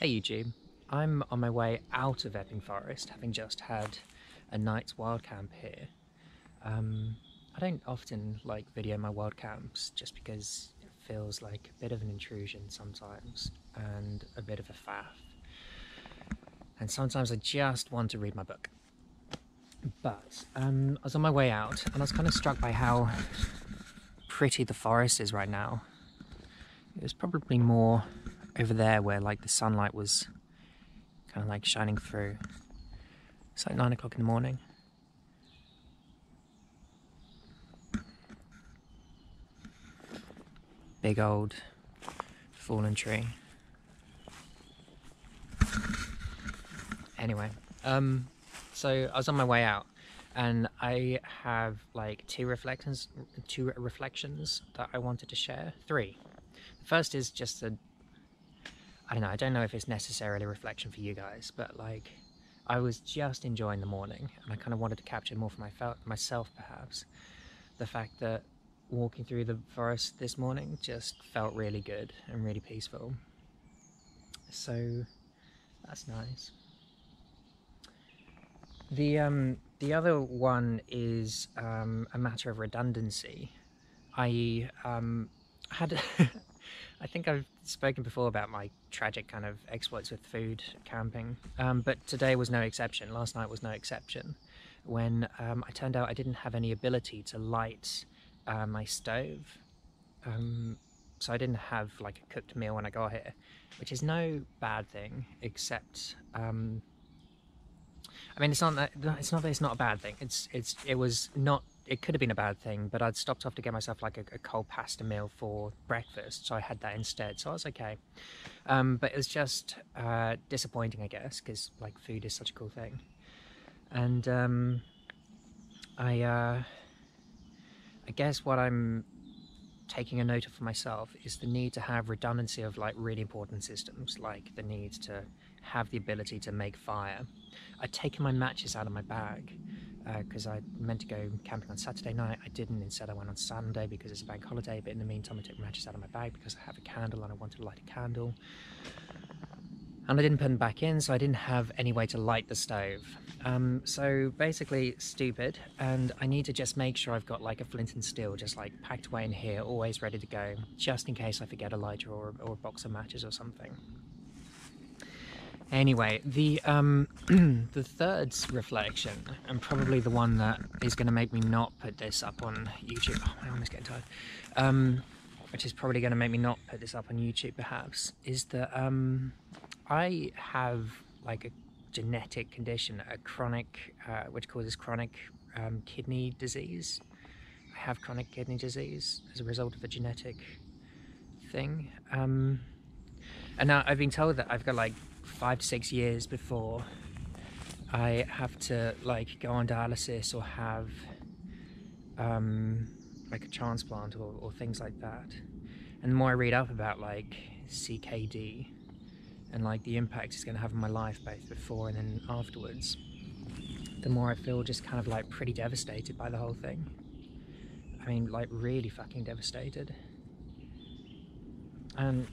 Hey YouTube, I'm on my way out of Epping Forest, having just had a night's wild camp here. I don't often video my wild camps just because it feels like a bit of an intrusion sometimes and a bit of a faff. And sometimes I just want to read my book. But I was on my way out and I was kind of struck by how pretty the forest is right now. It was probably more over there where the sunlight was kind of shining through. It's like 9 o'clock in the morning. Big old fallen tree. Anyway, so I was on my way out and I have two reflections that I wanted to share. Three. The first is just I don't know if it's necessarily a reflection for you guys, but I was just enjoying the morning and I kind of wanted to capture more for myself perhaps. The fact that walking through the forest this morning just felt really good and really peaceful. So that's nice. The other one is a matter of redundancy. I had I think I've spoken before about my tragic kind of exploits with food camping, but today was no exception. Last night was no exception when I turned out I didn't have any ability to light my stove, so I didn't have a cooked meal when I got here, which is no bad thing, except I mean, it's not that it's not a bad thing. It could have been a bad thing, but I'd stopped off to get myself a cold pasta meal for breakfast, so I had that instead, so I was okay. But it was just disappointing, I guess, because food is such a cool thing. And I guess what I'm taking a note of for myself is the need to have redundancy of really important systems, like the need to have the ability to make fire. I'd taken my matches out of my bag because I meant to go camping on Saturday night. I didn't. Instead I went on Sunday because it's a bank holiday, but in the meantime I took matches out of my bag because I have a candle and I wanted to light a candle. And I didn't put them back in, so I didn't have any way to light the stove. So basically stupid, and I need to just make sure I've got a flint and steel just packed away in here, always ready to go, just in case I forget a lighter or a box of matches or something. Anyway, the the third reflection, and probably the one that is going to make me not put this up on YouTube. Oh, my arm is getting tired. Which is probably going to make me not put this up on YouTube, perhaps, is that I have a genetic condition, a chronic, which causes chronic kidney disease. I have chronic kidney disease as a result of a genetic thing. And now I've been told that I've got 5 to 6 years before I have to go on dialysis or have a transplant or things like that. And the more I read up about CKD and the impact it's going to have on my life both before and then afterwards, the more I feel just kind of pretty devastated by the whole thing. I mean, really fucking devastated. And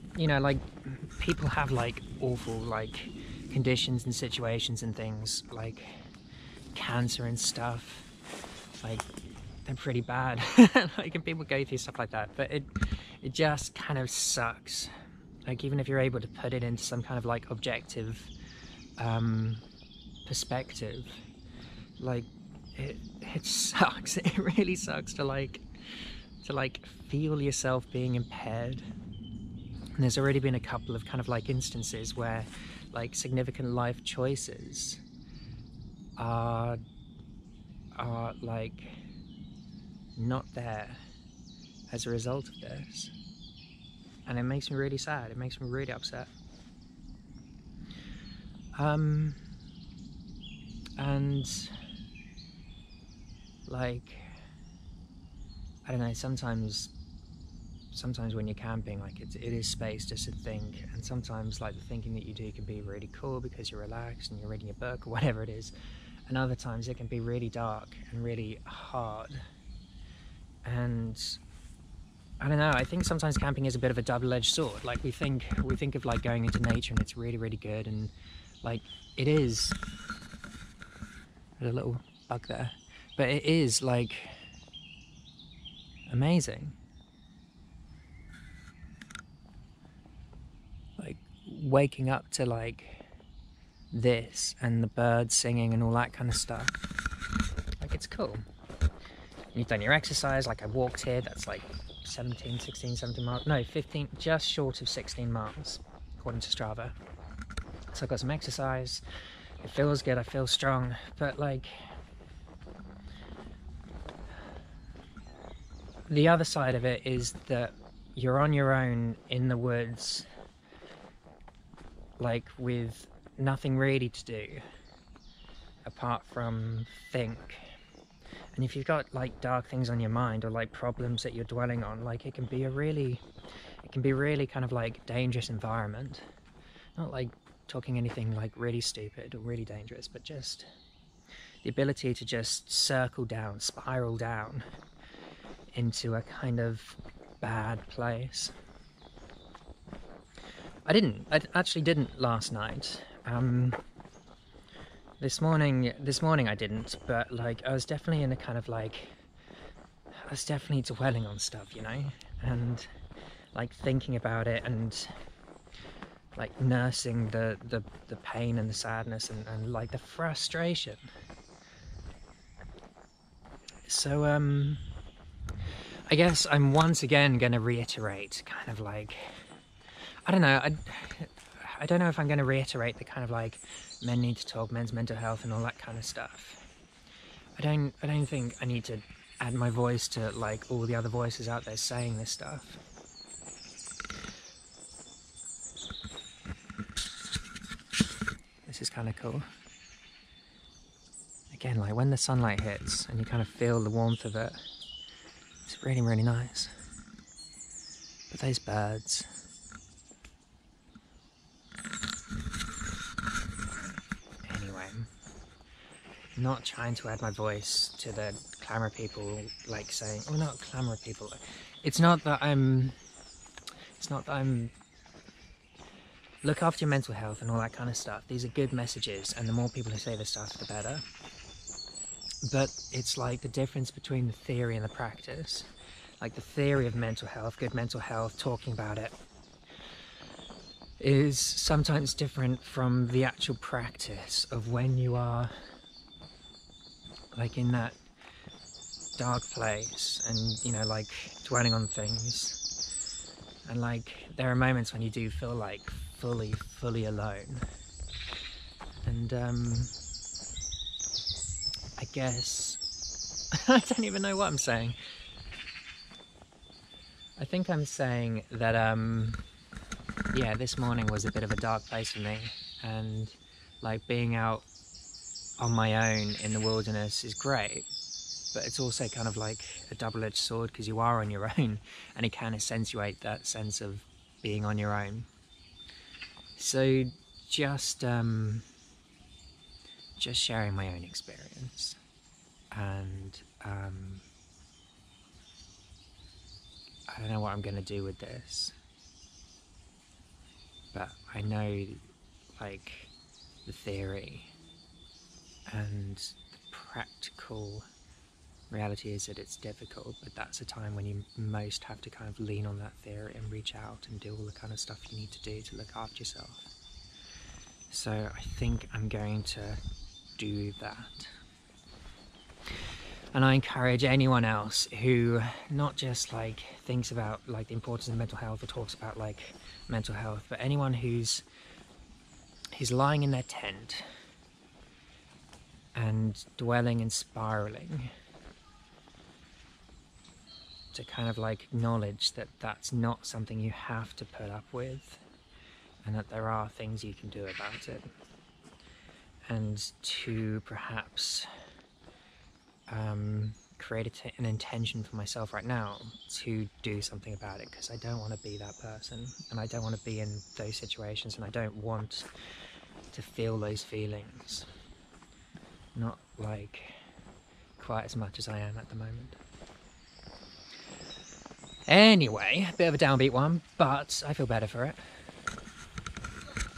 people have awful conditions and situations and things cancer and stuff, they're pretty bad. And people go through stuff like that, but it just kind of sucks. Even if you're able to put it into some kind of objective perspective, it sucks. It really sucks to feel yourself being impaired. And there's already been a couple of kind of instances where significant life choices are not there as a result of this, and it makes me really sad. It makes me really upset. And I don't know, sometimes when you're camping, it is space just to think, and sometimes the thinking that you do can be really cool because you're relaxed and you're reading a book or whatever it is, and other times it can be really dark and really hard. And I don't know, I think sometimes camping is a bit of a double-edged sword. Like we think of like going into nature and it's really, really good, and like it is. There's a little bug there. But it is like amazing. Like waking up to like this and the birds singing and all that kind of stuff. Like it's cool. You've done your exercise, like I walked here, that's like 17 miles, no 15, just short of 16 miles according to Strava. So I got some exercise, it feels good, I feel strong, but like the other side of it is that you're on your own in the woods, like with nothing really to do apart from think. And if you've got like dark things on your mind or like problems that you're dwelling on, like it can be really kind of like dangerous environment. Not like talking anything like really stupid or really dangerous, but just the ability to just circle down, spiral down into a kind of bad place. I actually didn't last night. This morning I didn't, but like I was definitely in a kind of like, I was definitely dwelling on stuff, you know, and like thinking about it and like nursing the pain and the sadness and like the frustration. So I guess I'm once again going to reiterate kind of like, I don't know, I don't know if I'm going to reiterate the kind of like men need to talk, men's mental health and all that kind of stuff. I don't think I need to add my voice to like all the other voices out there saying this stuff. This is kind of cool. Again, like when the sunlight hits and you kind of feel the warmth of it, it's really, really nice. But those birds. Anyway, I'm not trying to add my voice to the clamour people, like saying, oh, not clamour people. It's not that I'm look after your mental health and all that kind of stuff. These are good messages, and the more people who say this stuff, the better. But it's like the difference between the theory and the practice. Like the theory of mental health, good mental health, talking about it, is sometimes different from the actual practice of when you are like in that dark place and, you know, like dwelling on things. And like there are moments when you do feel like fully alone. And I guess I don't even know what I'm saying. I think I'm saying that yeah, this morning was a bit of a dark place for me, and like being out on my own in the wilderness is great, but it's also kind of like a double-edged sword because you are on your own and it can accentuate that sense of being on your own. So just sharing my own experience, and I don't know what I'm going to do with this, but I know like the theory, and the practical reality is that it's difficult, but that's a time when you most have to kind of lean on that theory and reach out and do all the kind of stuff you need to do to look after yourself. So I think I'm going to do that. And I encourage anyone else who not just like thinks about like the importance of mental health or talks about like mental health, but anyone who's lying in their tent and dwelling and spiraling, to kind of like acknowledge that that's not something you have to put up with, and that there are things you can do about it, and to perhaps create an intention for myself right now to do something about it, because I don't want to be that person, and I don't want to be in those situations, and I don't want to feel those feelings, not like quite as much as I am at the moment. Anyway, a bit of a downbeat one, but I feel better for it.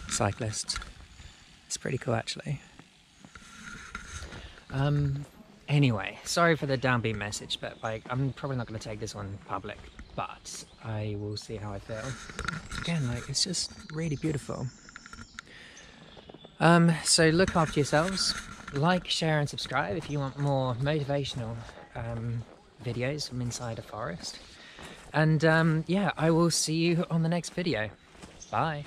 Cyclist. It's pretty cool, actually. Anyway, sorry for the downbeat message, but like, I'm probably not going to take this one public, but I will see how I feel. Again, like, it's just really beautiful. So look after yourselves. Like, share and subscribe if you want more motivational videos from inside a forest. And yeah, I will see you on the next video. Bye.